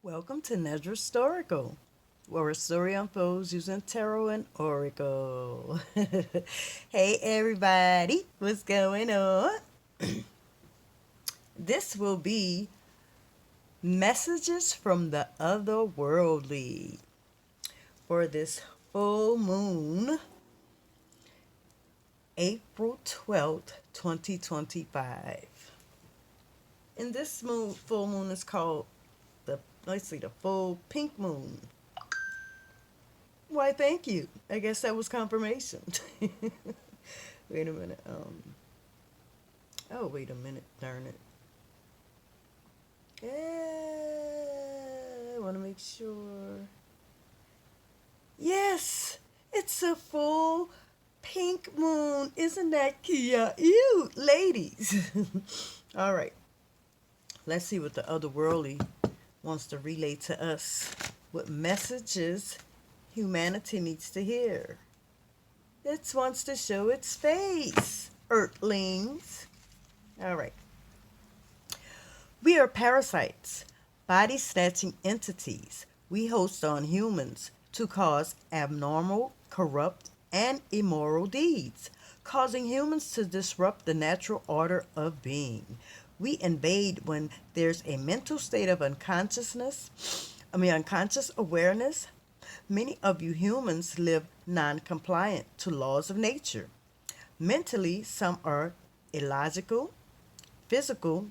Welcome to Nedra Historical, where a story unfolds using tarot and oracle. Hey everybody, what's going on? This will be messages from the otherworldly for this full moon, April 12th, 2025. And this full moon is called the, let's see, the full pink moon. Why, thank you. I guess that was confirmation. Wait a minute. Oh, wait a minute. Darn it. I want to make sure. Yes, it's a full pink moon. Isn't that cute? You, ladies. All right. Let's see what the otherworldly wants to relay to us. What messages humanity needs to hear. It wants to show its face, Earthlings. All right. We are parasites, body snatching entities. We host on humans to cause abnormal, corrupt, and immoral deeds, causing humans to disrupt the natural order of being. We invade when there's a mental state of unconscious awareness. Many of you humans live non compliant to laws of nature. Mentally, some are illogical, physical,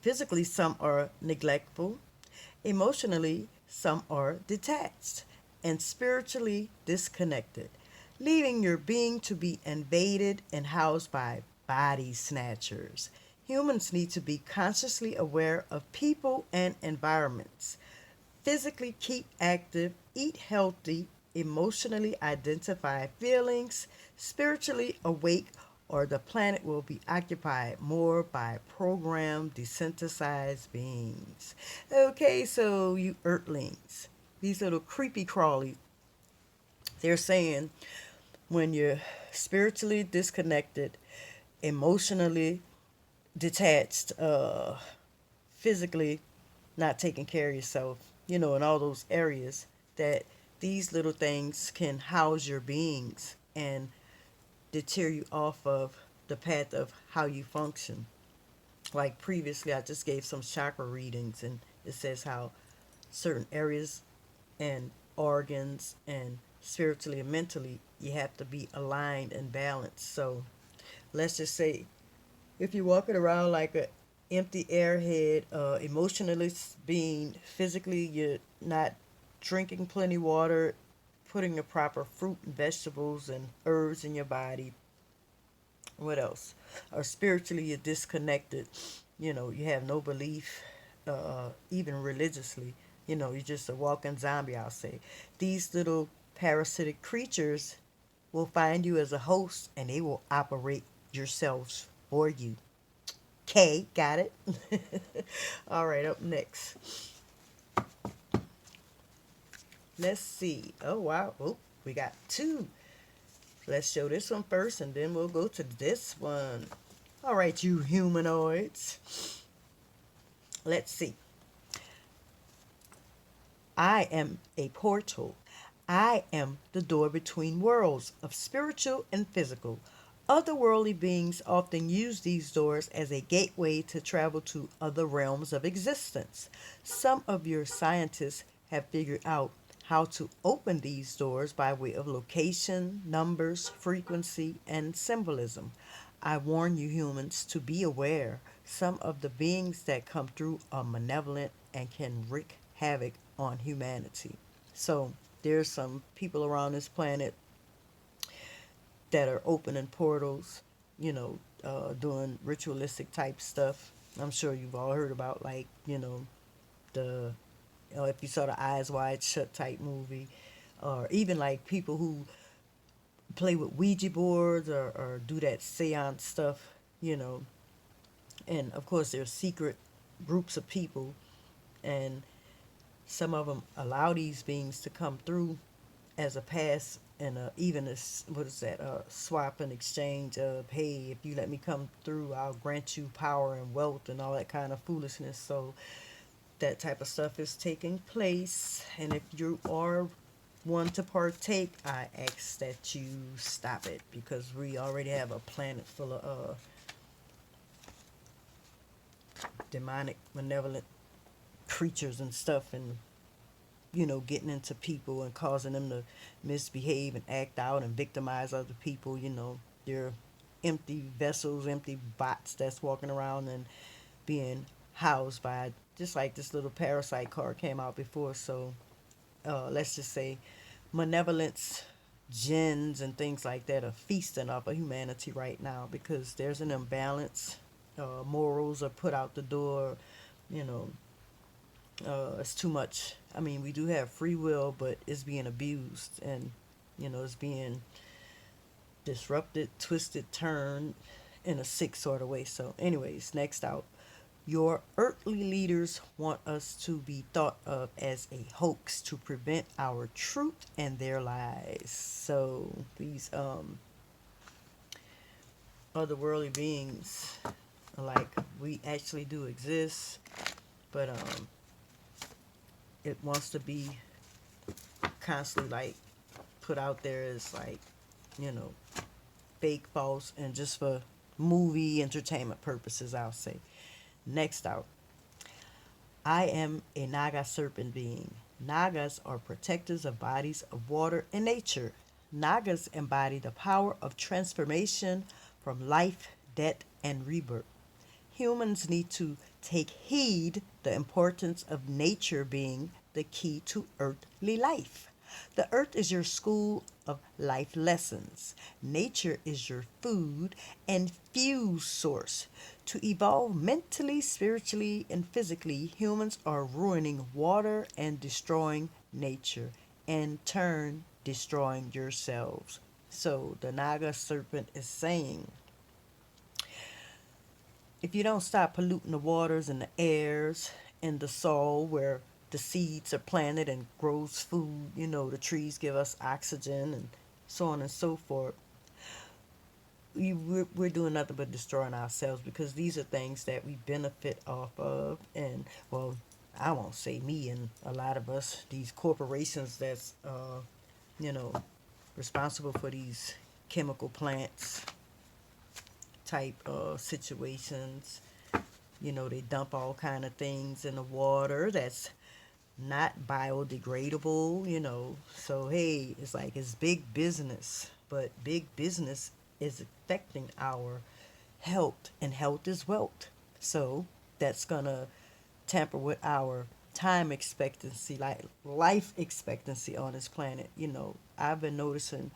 physically, some are neglectful, emotionally, some are detached, and spiritually disconnected, leaving your being to be invaded and housed by body snatchers. Humans need to be consciously aware of people and environments. Physically keep active, eat healthy, emotionally identify feelings, spiritually awake, or the planet will be occupied more by programmed, desensitized beings. Okay, so you earthlings, these little creepy crawly, they're saying when you're spiritually disconnected, emotionally detached, physically not taking care of yourself, in all those areas, that these little things can house your beings and deter you off of the path of how you function. Like previously, I just gave some chakra readings, and it says how certain areas and organs and spiritually and mentally you have to be aligned and balanced. So let's just say if you're walking around like a empty airhead, emotionally being, physically you're not drinking plenty water, putting the proper fruit and vegetables and herbs in your body. What else? Or spiritually you're disconnected. You have no belief, even religiously. You're just a walking zombie, I'll say. These little parasitic creatures will find you as a host and they will operate yourselves for you. K, got it? All right, up next. Let's see. Oh, wow. Oh, we got two. Let's show this one first and then we'll go to this one. All right, you humanoids. Let's see. I am a portal. I am the door between worlds of spiritual and physical. Otherworldly beings often use these doors as a gateway to travel to other realms of existence. Some of your scientists have figured out how to open these doors by way of location, numbers, frequency, and symbolism. I warn you humans to be aware. Some of the beings that come through are malevolent and can wreak havoc on humanity. So there's some people around this planet that are opening portals, doing ritualistic type stuff. I'm sure you've all heard about, like, the, if you saw the Eyes Wide Shut type movie, or even like people who play with Ouija boards or do that seance stuff, you know. And of course, there's secret groups of people, and some of them allow these beings to come through as a pass and even a, what is that, swap and exchange of, hey, if you let me come through, I'll grant you power and wealth and all that kind of foolishness. So that type of stuff is taking place. And if you are one to partake, I ask that you stop it because we already have a planet full of demonic, malevolent creatures and stuff, and getting into people and causing them to misbehave and act out and victimize other people. They're empty vessels, empty bots that's walking around and being housed by, just like this little parasite card came out before. So let's just say malevolence, jinns, and things like that are feasting off of humanity right now because there's an imbalance. Morals are put out the door. You know, it's too much. I mean, we do have free will, but it's being abused and it's being disrupted, twisted, turned in a sick sort of way. So, anyways, next out. Your earthly leaders want us to be thought of as a hoax to prevent our truth and their lies. So these otherworldly beings, like, we actually do exist, but it wants to be constantly like put out there as like, you know, fake, false, and just for movie entertainment purposes, I'll say. Next out. I am a Naga serpent being. Nagas are protectors of bodies of water and nature. Nagas embody the power of transformation from life, death, and rebirth. Humans need to take heed the importance of nature being the key to earthly life. The earth is your school of life lessons. Nature is your food and fuel source. To evolve mentally, spiritually, and physically, humans are ruining water and destroying nature, in turn, destroying yourselves. So the Naga serpent is saying, if you don't stop polluting the waters and the airs and the soil where the seeds are planted and grows food, the trees give us oxygen and so on and so forth, we're doing nothing but destroying ourselves because these are things that we benefit off of. And, well, I won't say me and a lot of us, these corporations that's, you know, responsible for these chemical plants type situations. They dump all kind of things in the water that's not biodegradable. So hey, it's like it's big business, but big business is affecting our health, and health is wealth. So that's gonna tamper with our time expectancy, like life expectancy on this planet. I've been noticing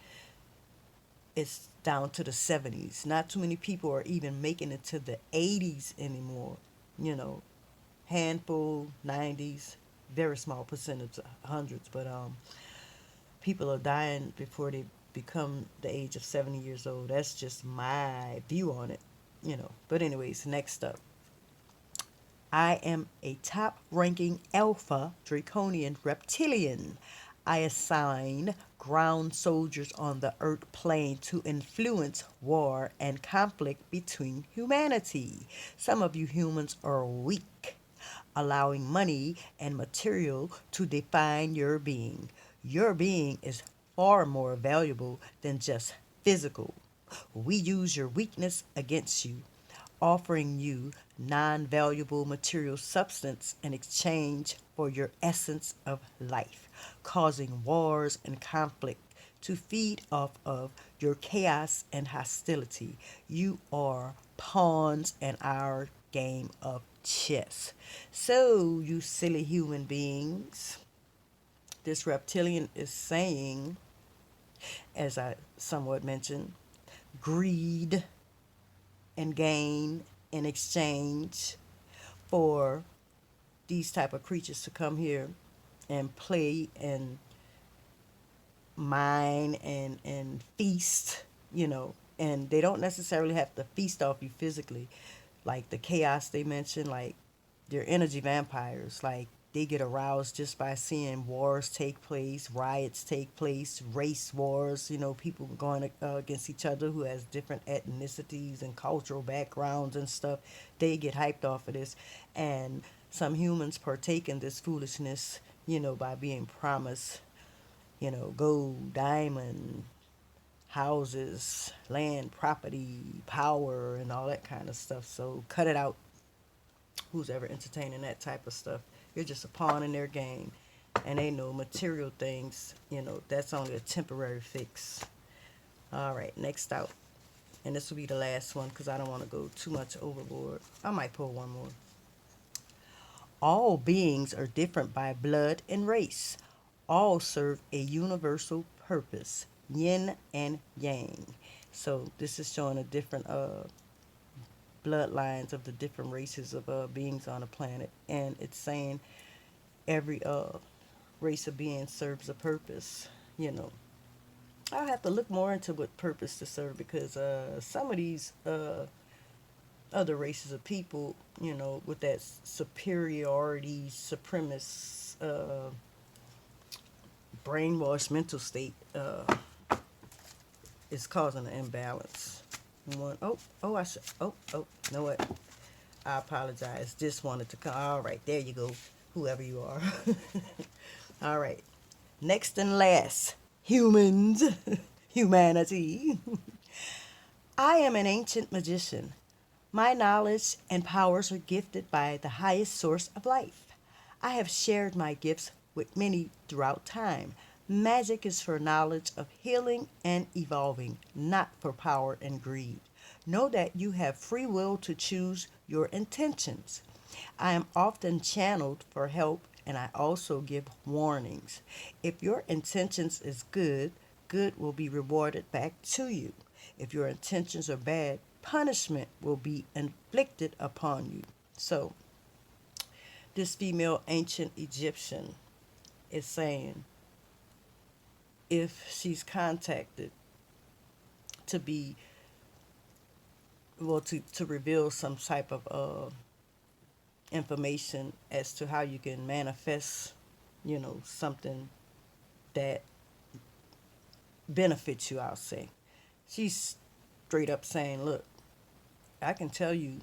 it's down to the 70s. Not too many people are even making it to the 80s anymore. You know, handful, 90s, very small percentage, hundreds, but people are dying before they become the age of 70 years old. That's just my view on it. But anyways, next up. I am a top ranking alpha draconian reptilian. I assign ground soldiers on the earth plane to influence war and conflict between humanity. Some of you humans are weak, allowing money and material to define your being. Your being is far more valuable than just physical. We use your weakness against you, offering you non valuable material substance in exchange for your essence of life, causing wars and conflict to feed off of your chaos and hostility. You are pawns in our game of chess. So, you silly human beings, this reptilian is saying, as I somewhat mentioned, greed and gain in exchange for these type of creatures to come here and play and mine and feast, and they don't necessarily have to feast off you physically, like the chaos they mentioned. Like, they're energy vampires. Like, they get aroused just by seeing wars take place, riots take place, race wars, people going against each other who has different ethnicities and cultural backgrounds and stuff. They get hyped off of this. And Some humans partake in this foolishness, by being promised, gold, diamond, houses, land, property, power, and all that kind of stuff. So cut it out. Who's ever entertaining that type of stuff? You're just a pawn in their game. And they know material things, that's only a temporary fix. All right, next out. And this will be the last one because I don't want to go too much overboard. I might pull one more. All beings are different by blood and race. All serve a universal purpose, yin and yang. So this is showing the different bloodlines of the different races of beings on the planet, and it's saying every race of beings serves a purpose. You know, I'll have to look more into what purpose to serve because some of these other races of people, with that superiority, supremacist, brainwashed mental state, is causing an imbalance. I should, you know what? I apologize. Just wanted to come. All right, there you go. Whoever you are. All right. Next and last, humans, humanity. I am an ancient magician. My knowledge and powers are gifted by the highest source of life. I have shared my gifts with many throughout time. Magic is for knowledge of healing and evolving, not for power and greed. Know that you have free will to choose your intentions. I am often channeled for help and I also give warnings. If your intentions is good, good will be rewarded back to you. If your intentions are bad, punishment will be inflicted upon you. So, this female ancient Egyptian is saying if she's contacted to be, well, to reveal some type of information as to how you can manifest, something that benefits you, I'll say. She's straight up saying, look, I can tell you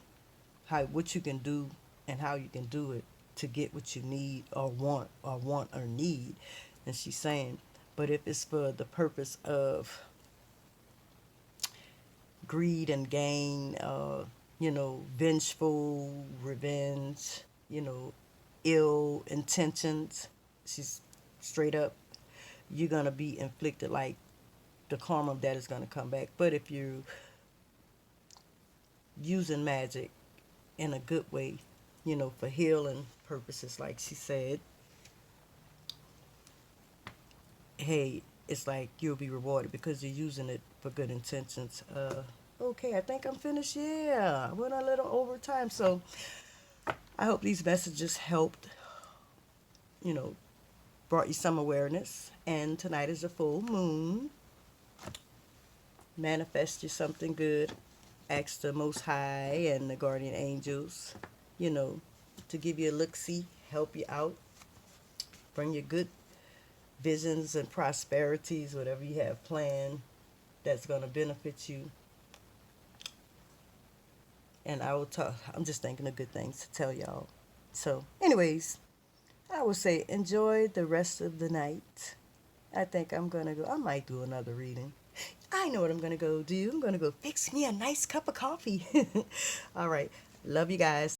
what you can do and how you can do it to get what you need or need. And she's saying, but if it's for the purpose of greed and gain, vengeful revenge, ill intentions, she's straight up, you're gonna be inflicted like the karma of that is gonna come back. But if you're using magic in a good way, for healing purposes, like she said, hey, it's like you'll be rewarded because you're using it for good intentions. Okay, I think I'm finished. Yeah, I went a little over time. So I hope these messages helped, you know, brought you some awareness. And tonight is a full moon. Manifest you something good. Ask the Most High and the guardian angels, to give you a look-see, help you out, bring you good visions and prosperities, whatever you have planned that's going to benefit you. And I will talk, I'm just thinking of good things to tell y'all. So, anyways, I would say enjoy the rest of the night. I think I'm going to go, I might do another reading. I know what I'm going to go do. I'm going to go fix me a nice cup of coffee. All right. Love you guys.